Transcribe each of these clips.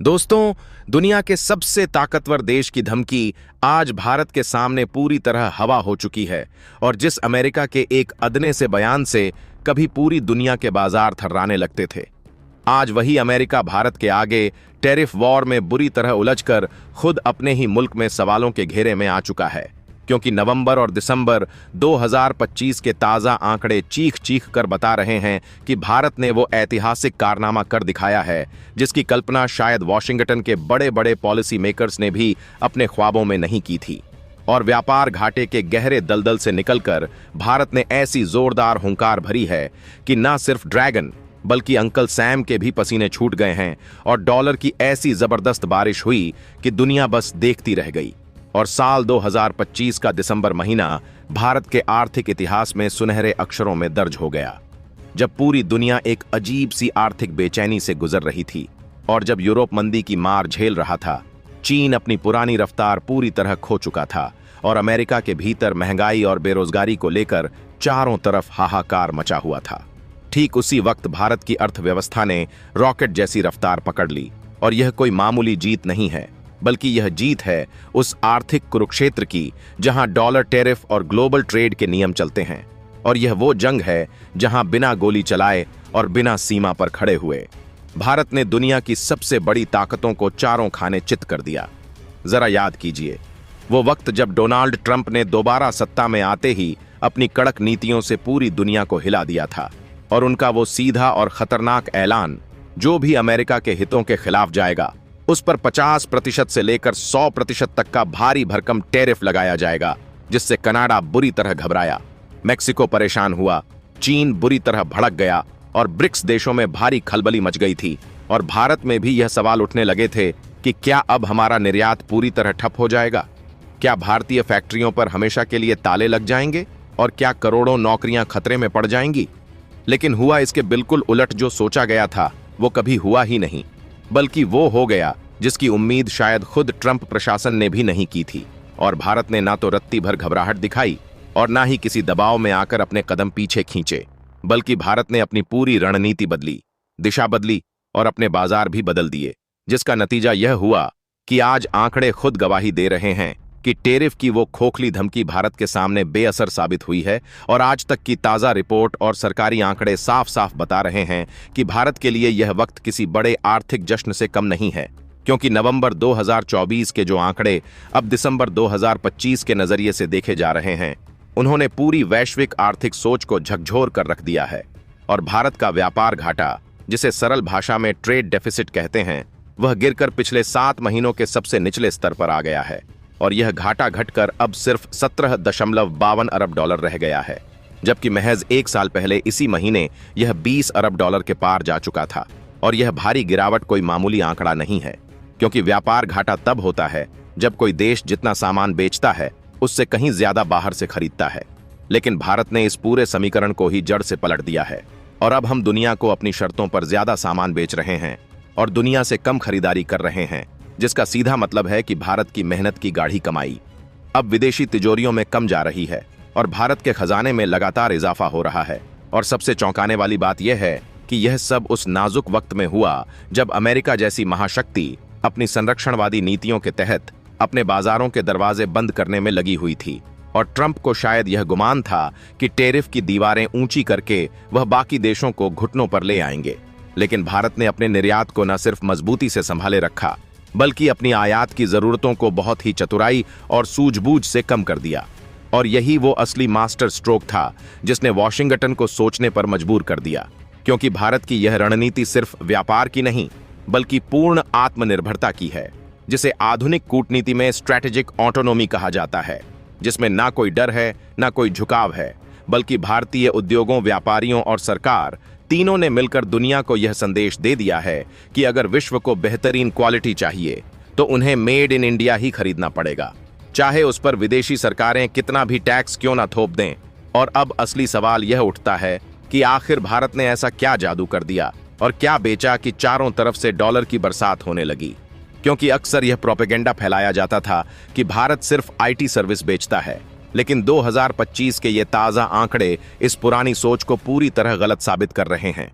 दोस्तों, दुनिया के सबसे ताकतवर देश की धमकी आज भारत के सामने पूरी तरह हवा हो चुकी है। और जिस अमेरिका के एक अदने से बयान से कभी पूरी दुनिया के बाजार थर्राने लगते थे, आज वही अमेरिका भारत के आगे टैरिफ वॉर में बुरी तरह उलझकर खुद अपने ही मुल्क में सवालों के घेरे में आ चुका है। क्योंकि नवंबर और दिसंबर 2025 के ताज़ा आंकड़े चीख चीख कर बता रहे हैं कि भारत ने वो ऐतिहासिक कारनामा कर दिखाया है जिसकी कल्पना शायद वॉशिंगटन के बड़े बड़े पॉलिसी मेकर्स ने भी अपने ख्वाबों में नहीं की थी। और व्यापार घाटे के गहरे दलदल से निकलकर भारत ने ऐसी जोरदार हुंकार भरी है कि न सिर्फ ड्रैगन बल्कि अंकल सैम के भी पसीने छूट गए हैं और डॉलर की ऐसी जबरदस्त बारिश हुई कि दुनिया बस देखती रह गई। और साल 2025 का दिसंबर महीना भारत के आर्थिक इतिहास में सुनहरे अक्षरों में दर्ज हो गया, जब पूरी दुनिया एक अजीब सी आर्थिक बेचैनी से गुजर रही थी और जब यूरोप मंदी की मार झेल रहा था, चीन अपनी पुरानी रफ्तार पूरी तरह खो चुका था और अमेरिका के भीतर महंगाई और बेरोजगारी को लेकर चारों तरफ हाहाकार मचा हुआ था। ठीक उसी वक्त भारत की अर्थव्यवस्था ने रॉकेट जैसी रफ्तार पकड़ ली। और यह कोई मामूली जीत नहीं है, बल्कि यह जीत है उस आर्थिक कुरुक्षेत्र की जहां डॉलर टैरिफ और ग्लोबल ट्रेड के नियम चलते हैं। और यह वो जंग है जहां बिना गोली चलाए और बिना सीमा पर खड़े हुए भारत ने दुनिया की सबसे बड़ी ताकतों को चारों खाने चित कर दिया। जरा याद कीजिए वो वक्त जब डोनाल्ड ट्रंप ने दोबारा सत्ता में आते ही अपनी कड़क नीतियों से पूरी दुनिया को हिला दिया था। और उनका वो सीधा और खतरनाक ऐलान, जो भी अमेरिका के हितों के खिलाफ जाएगा उस पर 50% से लेकर 100% तक का भारी भरकम टैरिफ लगाया जाएगा, जिससे कनाडा बुरी तरह घबराया, मेक्सिको परेशान हुआ, चीन बुरी तरह भड़क गया और ब्रिक्स देशों में भारी खलबली मच गई थी। और भारत में भी यह सवाल उठने लगे थे कि क्या अब हमारा निर्यात पूरी तरह ठप हो जाएगा? क्या भारतीय फैक्ट्रियों पर हमेशा के लिए ताले लग जाएंगे? और क्या करोड़ों नौकरियां खतरे में पड़ जाएंगी? लेकिन हुआ इसके बिल्कुल उलट। जो सोचा गया था वो कभी हुआ ही नहीं, बल्कि वो हो गया जिसकी उम्मीद शायद खुद ट्रंप प्रशासन ने भी नहीं की थी। और भारत ने ना तो रत्ती भर घबराहट दिखाई और ना ही किसी दबाव में आकर अपने कदम पीछे खींचे, बल्कि भारत ने अपनी पूरी रणनीति बदली, दिशा बदली और अपने बाजार भी बदल दिए, जिसका नतीजा यह हुआ कि आज आंकड़े खुद गवाही दे रहे हैं कि टैरिफ की वो खोखली धमकी भारत के सामने बेअसर साबित हुई है। और आज तक की ताज़ा रिपोर्ट और सरकारी आंकड़े साफ साफ बता रहे हैं कि भारत के लिए यह वक्त किसी बड़े आर्थिक जश्न से कम नहीं है। क्योंकि नवंबर 2024 के जो आंकड़े अब दिसंबर 2025 के नजरिए से देखे जा रहे हैं, उन्होंने पूरी वैश्विक आर्थिक सोच को झकझोर कर रख दिया है। और भारत का व्यापार घाटा, जिसे सरल भाषा में ट्रेड डेफिसिट कहते हैं, वह गिरकर पिछले 7 महीनों के सबसे निचले स्तर पर आ गया है। और यह घाटा घटकर अब सिर्फ 17.52 अरब डॉलर रह गया है, जबकि महज 1 साल पहले इसी महीने यह 20 अरब डॉलर के पार जा चुका था। और यह भारी गिरावट कोई मामूली आंकड़ा नहीं है, क्योंकि व्यापार घाटा तब होता है जब कोई देश जितना सामान बेचता है उससे कहीं ज्यादा बाहर से खरीदता है। लेकिन भारत ने इस पूरे समीकरण को ही जड़ से पलट दिया है और अब हम दुनिया को अपनी शर्तों पर ज्यादा सामान बेच रहे हैं और दुनिया से कम खरीदारी कर रहे हैं, जिसका सीधा मतलब है कि भारत की मेहनत की गाढ़ी कमाई अब विदेशी तिजोरियों में कम जा रही है और भारत के खजाने में लगातार इजाफा हो रहा है। और सबसे चौंकाने वाली बात यह है कि यह सब उस नाजुक वक्त में हुआ जब अमेरिका जैसी महाशक्ति अपनी संरक्षणवादी नीतियों के तहत अपने बाजारों के दरवाजे बंद करने में लगी हुई थी। और ट्रंप को शायद यह गुमान था कि टैरिफ की दीवारें ऊंची करके वह बाकी देशों को घुटनों पर ले आएंगे। लेकिन भारत ने अपने निर्यात को न सिर्फ मजबूती से संभाले रखा, बल्कि अपनी आयात की जरूरतों को बहुत ही चतुराई और सूझबूझ से कम कर दिया। और यही वो असली मास्टर स्ट्रोक था जिसने वॉशिंगटन को सोचने पर मजबूर कर दिया। क्योंकि भारत की यह रणनीति सिर्फ व्यापार की नहीं, बल्कि पूर्ण आत्मनिर्भरता की है, जिसे आधुनिक कूटनीति में स्ट्रैटेजिक ऑटोनोमी कहा जाता है, जिसमें ना कोई डर है ना कोई झुकाव है, बल्कि भारतीय उद्योगों, व्यापारियों और सरकार तीनों ने मिलकर दुनिया को यह संदेश दे दिया है कि अगर विश्व को बेहतरीन क्वालिटी चाहिए तो उन्हें मेड इन इंडिया ही खरीदना पड़ेगा, चाहे उस पर विदेशी सरकारें कितना भी टैक्स क्यों ना थोप दें। और अब असली सवाल यह उठता है कि आखिर भारत ने ऐसा क्या जादू कर दिया और क्या बेचा कि चारों तरफ से डॉलर की बरसात होने लगी। क्योंकि अक्सर यह प्रोपेगेंडा फैलाया जाता था कि भारत सिर्फ आईटी सर्विस बेचता है, लेकिन 2025 के ये ताज़ा आंकड़े इस पुरानी सोच को पूरी तरह गलत साबित कर रहे हैं।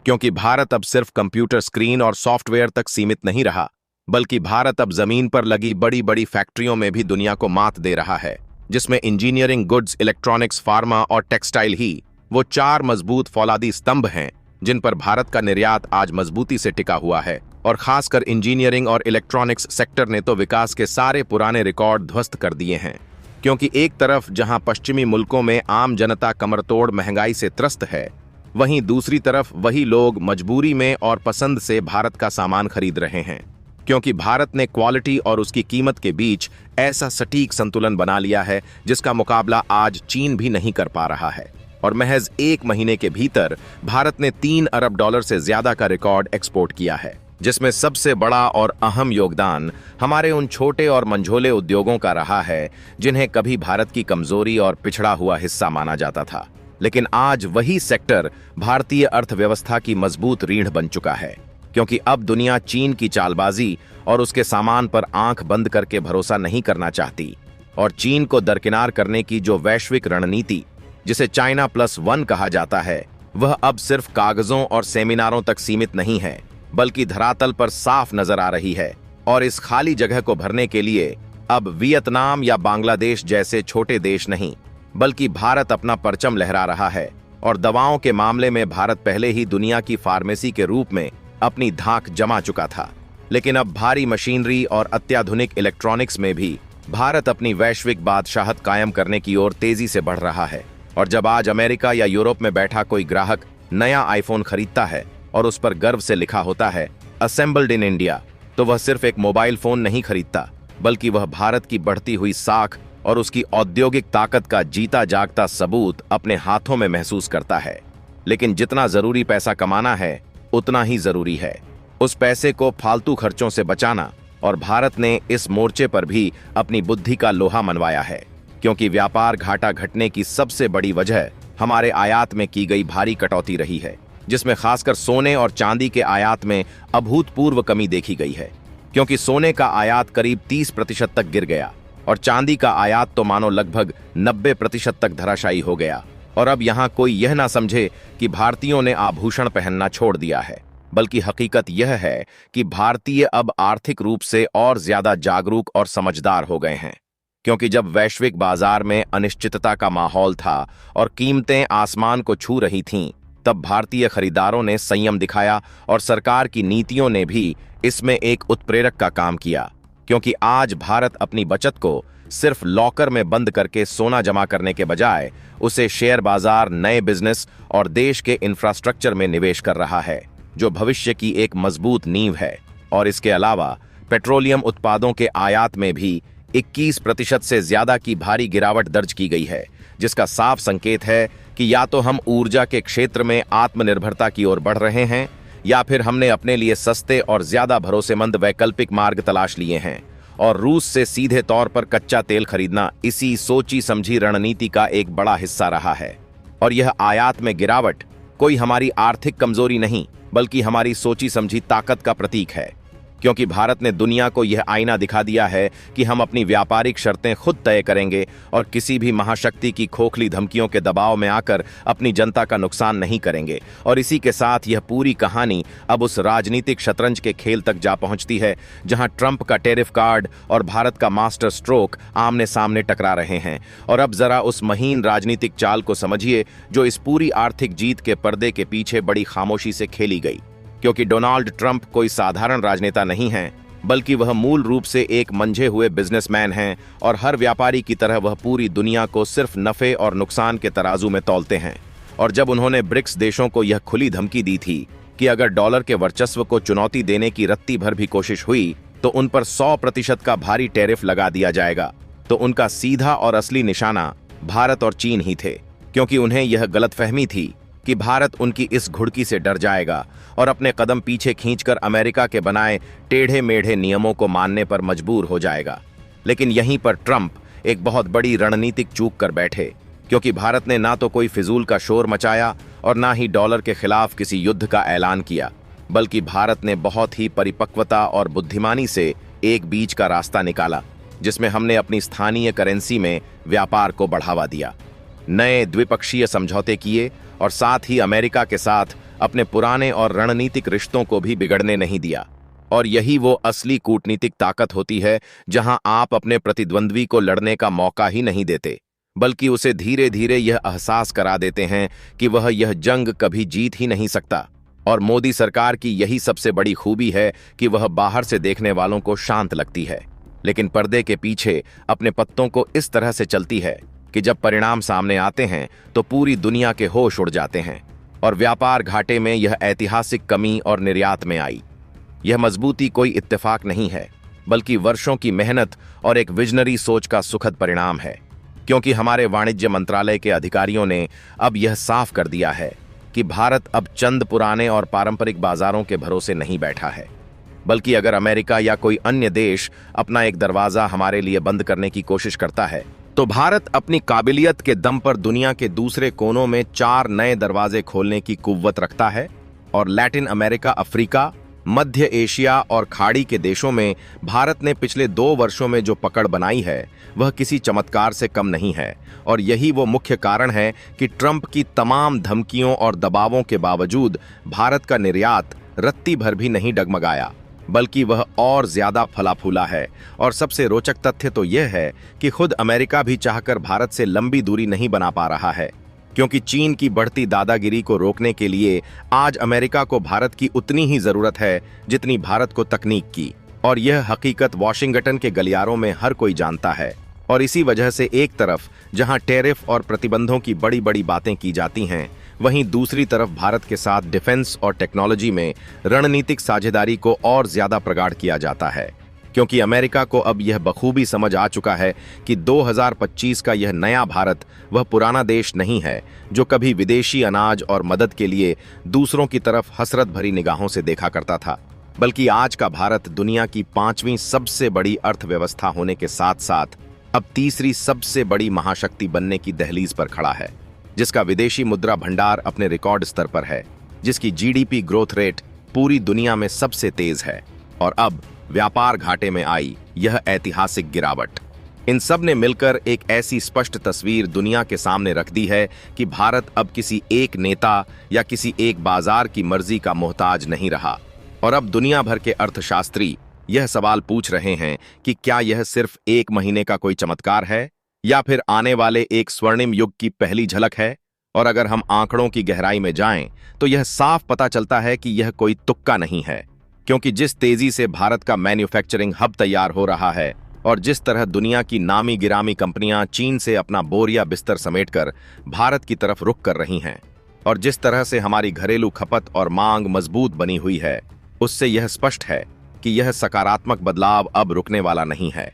क्योंकि भारत अब सिर्फ कंप्यूटर स्क्रीन और सॉफ्टवेयर तक सीमित नहीं रहा, बल्कि भारत अब जमीन पर लगी बड़ी बड़ी फैक्ट्रियों में भी दुनिया को मात दे रहा है, जिसमें इंजीनियरिंग, गुड्स, इलेक्ट्रॉनिक्स, फार्मा और टेक्सटाइल ही वो 4 मजबूत फौलादी स्तंभ हैं जिन पर भारत का निर्यात आज मजबूती से टिका हुआ है। और खासकर इंजीनियरिंग और इलेक्ट्रॉनिक्स सेक्टर ने तो विकास के सारे पुराने रिकॉर्ड ध्वस्त कर दिए हैं। क्योंकि एक तरफ जहां पश्चिमी मुल्कों में आम जनता कमरतोड़ महंगाई से त्रस्त है, वहीं दूसरी तरफ वही लोग मजबूरी में और पसंद से भारत का सामान खरीद रहे हैं। क्योंकि भारत ने क्वालिटी और उसकी कीमत के बीच ऐसा सटीक संतुलन बना लिया है जिसका मुकाबला आज चीन भी नहीं कर पा रहा है। और महज 1 महीने के भीतर भारत ने $3 अरब से ज्यादा का रिकॉर्ड एक्सपोर्ट किया है, जिसमें सबसे बड़ा और अहम योगदान हमारे उन छोटे और मंझोले उद्योगों का रहा है जिन्हें कभी भारत की कमजोरी और पिछड़ा हुआ हिस्सा माना जाता था। लेकिन आज वही सेक्टर भारतीय अर्थव्यवस्था की मजबूत रीढ़ बन चुका है, क्योंकि अब दुनिया चीन की चालबाजी और उसके सामान पर आंख बंद करके भरोसा नहीं करना चाहती। और चीन को दरकिनार करने की जो वैश्विक रणनीति, जिसे चाइना +1 कहा जाता है, वह अब सिर्फ कागजों और सेमिनारों तक सीमित नहीं है, बल्कि धरातल पर साफ नजर आ रही है। और इस खाली जगह को भरने के लिए अब वियतनाम या बांग्लादेश जैसे छोटे देश नहीं, बल्कि भारत अपना परचम लहरा रहा है। और दवाओं के मामले में भारत पहले ही दुनिया की फार्मेसी के रूप में अपनी धाक जमा चुका था, लेकिन अब भारी मशीनरी और अत्याधुनिक इलेक्ट्रॉनिक्स में भी भारत अपनी वैश्विक बादशाहत कायम करने की ओर तेजी से बढ़ रहा है। और जब आज अमेरिका या यूरोप में बैठा कोई ग्राहक नया आईफोन खरीदता है और उस पर गर्व से लिखा होता है असेंबल्ड इन इंडिया, तो वह सिर्फ एक मोबाइल फोन नहीं खरीदता, बल्कि वह भारत की बढ़ती हुई साख और उसकी औद्योगिक ताकत का जीता जागता सबूत अपने हाथों में महसूस करता है। लेकिन जितना जरूरी पैसा कमाना है, उतना ही जरूरी है उस पैसे को फालतू खर्चों से बचाना। और भारत ने इस मोर्चे पर भी अपनी बुद्धि का लोहा मनवाया है, क्योंकि व्यापार घाटा घटने की सबसे बड़ी वजह हमारे आयात में की गई भारी कटौती रही है, जिसमें खासकर सोने और चांदी के आयात में अभूतपूर्व कमी देखी गई है। क्योंकि सोने का आयात करीब 30% तक गिर गया और चांदी का आयात तो मानो लगभग 90% तक धराशायी हो गया। और अब यहाँ कोई यह ना समझे कि भारतीयों ने आभूषण पहनना छोड़ दिया है, बल्कि हकीकत यह है कि भारतीय अब आर्थिक रूप से और ज्यादा जागरूक और समझदार हो गए हैं। क्योंकि जब वैश्विक बाजार में अनिश्चितता का माहौल था और कीमतें आसमान को छू रही थीं, तब भारतीय खरीदारों ने संयम दिखाया और सरकार की नीतियों ने भी इसमें एक उत्प्रेरक का काम किया। क्योंकि आज भारत अपनी बचत को सिर्फ लॉकर में बंद करके सोना जमा करने के बजाय उसे शेयर बाजार, नए बिजनेस और देश के इंफ्रास्ट्रक्चर में निवेश कर रहा है, जो भविष्य की एक मजबूत नींव है। और इसके अलावा पेट्रोलियम उत्पादों के आयात में भी 21% से ज्यादा की भारी गिरावट दर्ज की गई है, जिसका साफ संकेत है कि या तो हम ऊर्जा के क्षेत्र में आत्मनिर्भरता की ओर बढ़ रहे हैं, या फिर हमने अपने लिए सस्ते और ज्यादा भरोसेमंद वैकल्पिक मार्ग तलाश लिए हैं। और रूस से सीधे तौर पर कच्चा तेल खरीदना इसी सोची समझी रणनीति का एक बड़ा हिस्सा रहा है। और यह आयात में गिरावट कोई हमारी आर्थिक कमजोरी नहीं, बल्कि हमारी सोची समझी ताकत का प्रतीक है। क्योंकि भारत ने दुनिया को यह आईना दिखा दिया है कि हम अपनी व्यापारिक शर्तें खुद तय करेंगे और किसी भी महाशक्ति की खोखली धमकियों के दबाव में आकर अपनी जनता का नुकसान नहीं करेंगे। और इसी के साथ यह पूरी कहानी अब उस राजनीतिक शतरंज के खेल तक जा पहुंचती है जहां ट्रंप का टेरिफ कार्ड और भारत का मास्टर स्ट्रोक आमने सामने टकरा रहे हैं। और अब जरा उस महीन राजनीतिक चाल को समझिए जो इस पूरी आर्थिक जीत के पर्दे के पीछे बड़ी खामोशी से खेली गई। क्योंकि डोनाल्ड ट्रंप कोई साधारण राजनेता नहीं है, बल्कि वह मूल रूप से एक मंझे हुए बिजनेसमैन हैं और हर व्यापारी की तरह वह पूरी दुनिया को सिर्फ नफे और नुकसान के तराजू में तौलते हैं। और जब उन्होंने ब्रिक्स देशों को यह खुली धमकी दी थी कि अगर डॉलर के वर्चस्व को चुनौती देने की रत्ती भर भी कोशिश हुई तो उन पर 100% का भारी टैरिफ लगा दिया जाएगा, तो उनका सीधा और असली निशाना भारत और चीन ही थे। क्योंकि उन्हें यह गलतफहमी थी कि भारत उनकी इस घुड़की से डर जाएगा और अपने कदम पीछे खींचकर अमेरिका के बनाए टेढ़े मेढ़े नियमों को मानने पर मजबूर हो जाएगा। लेकिन यहीं पर ट्रंप एक बहुत बड़ी रणनीतिक चूक कर बैठे, क्योंकि भारत ने ना तो कोई फिजूल का शोर मचाया और ना ही डॉलर के खिलाफ किसी युद्ध का ऐलान किया, बल्कि भारत ने बहुत ही परिपक्वता और बुद्धिमानी से एक बीच का रास्ता निकाला, जिसमें हमने अपनी स्थानीय करेंसी में व्यापार को बढ़ावा दिया, नए द्विपक्षीय समझौते किए और साथ ही अमेरिका के साथ अपने पुराने और रणनीतिक रिश्तों को भी बिगड़ने नहीं दिया। और यही वो असली कूटनीतिक ताकत होती है, जहां आप अपने प्रतिद्वंद्वी को लड़ने का मौका ही नहीं देते, बल्कि उसे धीरे धीरे यह एहसास करा देते हैं कि वह यह जंग कभी जीत ही नहीं सकता। और मोदी सरकार की यही सबसे बड़ी खूबी है कि वह बाहर से देखने वालों को शांत लगती है, लेकिन पर्दे के पीछे अपने पत्तों को इस तरह से चलती है कि जब परिणाम सामने आते हैं तो पूरी दुनिया के होश उड़ जाते हैं। और व्यापार घाटे में यह ऐतिहासिक कमी और निर्यात में आई यह मजबूती कोई इत्तेफाक नहीं है, बल्कि वर्षों की मेहनत और एक विजनरी सोच का सुखद परिणाम है। क्योंकि हमारे वाणिज्य मंत्रालय के अधिकारियों ने अब यह साफ कर दिया है कि भारत अब चंद पुराने और पारंपरिक बाजारों के भरोसे नहीं बैठा है, बल्कि अगर अमेरिका या कोई अन्य देश अपना एक दरवाजा हमारे लिए बंद करने की कोशिश करता है, तो भारत अपनी काबिलियत के दम पर दुनिया के दूसरे कोनों में 4 नए दरवाजे खोलने की कुव्वत रखता है। और लैटिन अमेरिका, अफ्रीका, मध्य एशिया और खाड़ी के देशों में भारत ने पिछले 2 वर्षों में जो पकड़ बनाई है वह किसी चमत्कार से कम नहीं है। और यही वो मुख्य कारण है कि ट्रंप की तमाम धमकियों और दबावों के बावजूद भारत का निर्यात रत्ती भर भी नहीं डगमगाया, बल्कि वह और ज्यादा फला फूला है। और सबसे रोचक तथ्य तो यह है कि खुद अमेरिका भी चाहकर भारत से लंबी दूरी नहीं बना पा रहा है, क्योंकि चीन की बढ़ती दादागिरी को रोकने के लिए आज अमेरिका को भारत की उतनी ही जरूरत है जितनी भारत को तकनीक की। और यह हकीकत वॉशिंगटन के गलियारों में हर कोई जानता है। और इसी वजह से एक तरफ जहां टैरिफ और प्रतिबंधों की बड़ी बड़ी बातें की जाती हैं, वहीं दूसरी तरफ भारत के साथ डिफेंस और टेक्नोलॉजी में रणनीतिक साझेदारी को और ज्यादा प्रगाढ़ किया जाता है। क्योंकि अमेरिका को अब यह बखूबी समझ आ चुका है कि 2025 का यह नया भारत वह पुराना देश नहीं है जो कभी विदेशी अनाज और मदद के लिए दूसरों की तरफ हसरत भरी निगाहों से देखा करता था, बल्कि आज का भारत दुनिया की 5वीं सबसे बड़ी अर्थव्यवस्था होने के साथ साथ अब तीसरी सबसे बड़ी महाशक्ति बनने की दहलीज पर खड़ा है, जिसका विदेशी मुद्रा भंडार अपने रिकॉर्ड स्तर पर है, जिसकी जीडीपी ग्रोथ रेट पूरी दुनिया में सबसे तेज है। और अब व्यापार घाटे में आई यह ऐतिहासिक गिरावट, इन सब ने मिलकर एक ऐसी स्पष्ट तस्वीर दुनिया के सामने रख दी है कि भारत अब किसी एक नेता या किसी एक बाजार की मर्जी का मोहताज नहीं रहा। और अब दुनिया भर के अर्थशास्त्री यह सवाल पूछ रहे हैं कि क्या यह सिर्फ 1 महीने का कोई चमत्कार है या फिर आने वाले एक स्वर्णिम युग की पहली झलक है। और अगर हम आंकड़ों की गहराई में जाएं तो यह साफ पता चलता है कि यह कोई तुक्का नहीं है, क्योंकि जिस तेजी से भारत का मैन्युफैक्चरिंग हब तैयार हो रहा है और जिस तरह दुनिया की नामी गिरामी कंपनियां चीन से अपना बोरिया बिस्तर समेटकर भारत की तरफ रुख कर रही हैं, और जिस तरह से हमारी घरेलू खपत और मांग मजबूत बनी हुई है, उससे यह स्पष्ट है कि यह सकारात्मक बदलाव अब रुकने वाला नहीं है।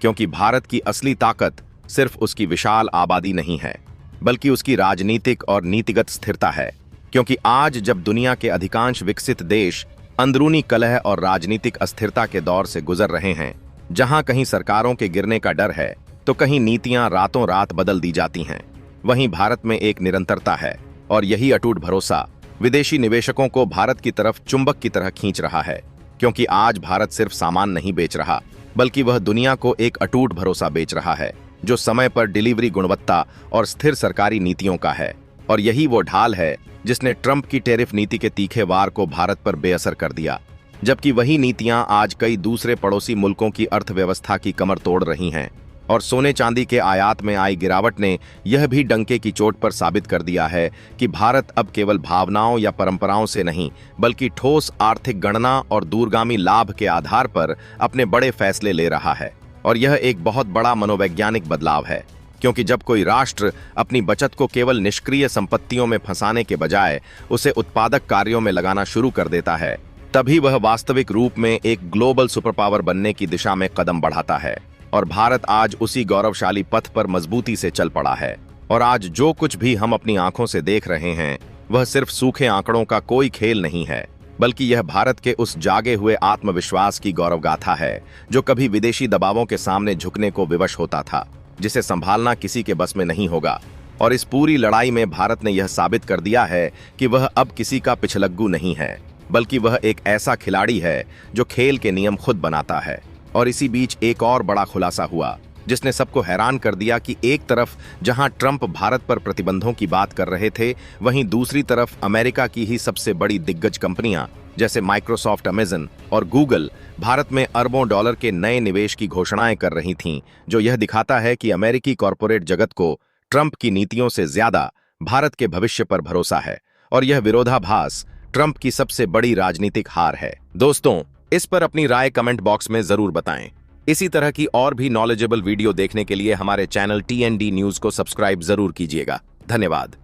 क्योंकि भारत की असली ताकत सिर्फ उसकी विशाल आबादी नहीं है, बल्कि उसकी राजनीतिक और नीतिगत स्थिरता है। क्योंकि आज जब दुनिया के अधिकांश विकसित देश अंदरूनी कलह और राजनीतिक अस्थिरता के दौर से गुजर रहे हैं, जहां कहीं सरकारों के गिरने का डर है तो कहीं नीतियां रातों रात बदल दी जाती हैं, वहीं भारत में एक निरंतरता है। और यही अटूट भरोसा विदेशी निवेशकों को भारत की तरफ चुंबक की तरह खींच रहा है। क्योंकि आज भारत सिर्फ सामान नहीं बेच रहा, बल्कि वह दुनिया को एक अटूट भरोसा बेच रहा है, जो समय पर डिलीवरी, गुणवत्ता और स्थिर सरकारी नीतियों का है। और यही वो ढाल है जिसने ट्रंप की टैरिफ नीति के तीखे वार को भारत पर बेअसर कर दिया, जबकि वही नीतियां आज कई दूसरे पड़ोसी मुल्कों की अर्थव्यवस्था की कमर तोड़ रही हैं। और सोने चांदी के आयात में आई गिरावट ने यह भी डंके की चोट पर साबित कर दिया है कि भारत अब केवल भावनाओं या परंपराओं से नहीं, बल्कि ठोस आर्थिक गणना और दूरगामी लाभ के आधार पर अपने बड़े फैसले ले रहा है। और यह एक बहुत बड़ा मनोवैज्ञानिक बदलाव है, क्योंकि जब कोई राष्ट्र अपनी बचत को केवल निष्क्रिय संपत्तियों में फंसाने के बजाय उसे उत्पादक कार्यों में लगाना शुरू कर देता है, तभी वह वास्तविक रूप में एक ग्लोबल सुपर पावर बनने की दिशा में कदम बढ़ाता है। और भारत आज उसी गौरवशाली पथ पर मजबूती से चल पड़ा है। और आज जो कुछ भी हम अपनी आंखों से देख रहे हैं वह सिर्फ सूखे आंकड़ों का कोई खेल नहीं है, बल्कि यह भारत के उस जागे हुए आत्मविश्वास की गौरवगाथा है जो कभी विदेशी दबावों के सामने झुकने को विवश होता था, जिसे संभालना किसी के बस में नहीं होगा। और इस पूरी लड़ाई में भारत ने यह साबित कर दिया है कि वह अब किसी का पिछलग्गू नहीं है, बल्कि वह एक ऐसा खिलाड़ी है जो खेल के नियम खुद बनाता है। और इसी बीच एक और बड़ा खुलासा हुआ जिसने सबको हैरान कर दिया कि एक तरफ जहां ट्रंप भारत पर प्रतिबंधों की बात कर रहे थे, वहीं दूसरी तरफ अमेरिका की ही सबसे बड़ी दिग्गज कंपनियां जैसे माइक्रोसॉफ्ट, अमेजन और गूगल भारत में अरबों डॉलर के नए निवेश की घोषणाएं कर रही थीं, जो यह दिखाता है कि अमेरिकी कॉरपोरेट जगत को ट्रंप की नीतियों से ज्यादा भारत के भविष्य पर भरोसा है और यह विरोधाभास ट्रंप की सबसे बड़ी राजनीतिक हार है। दोस्तों, इस पर अपनी राय कमेंट बॉक्स में जरूर बताएं। इसी तरह की और भी नॉलेजेबल वीडियो देखने के लिए हमारे चैनल TND न्यूज को सब्सक्राइब जरूर कीजिएगा। धन्यवाद।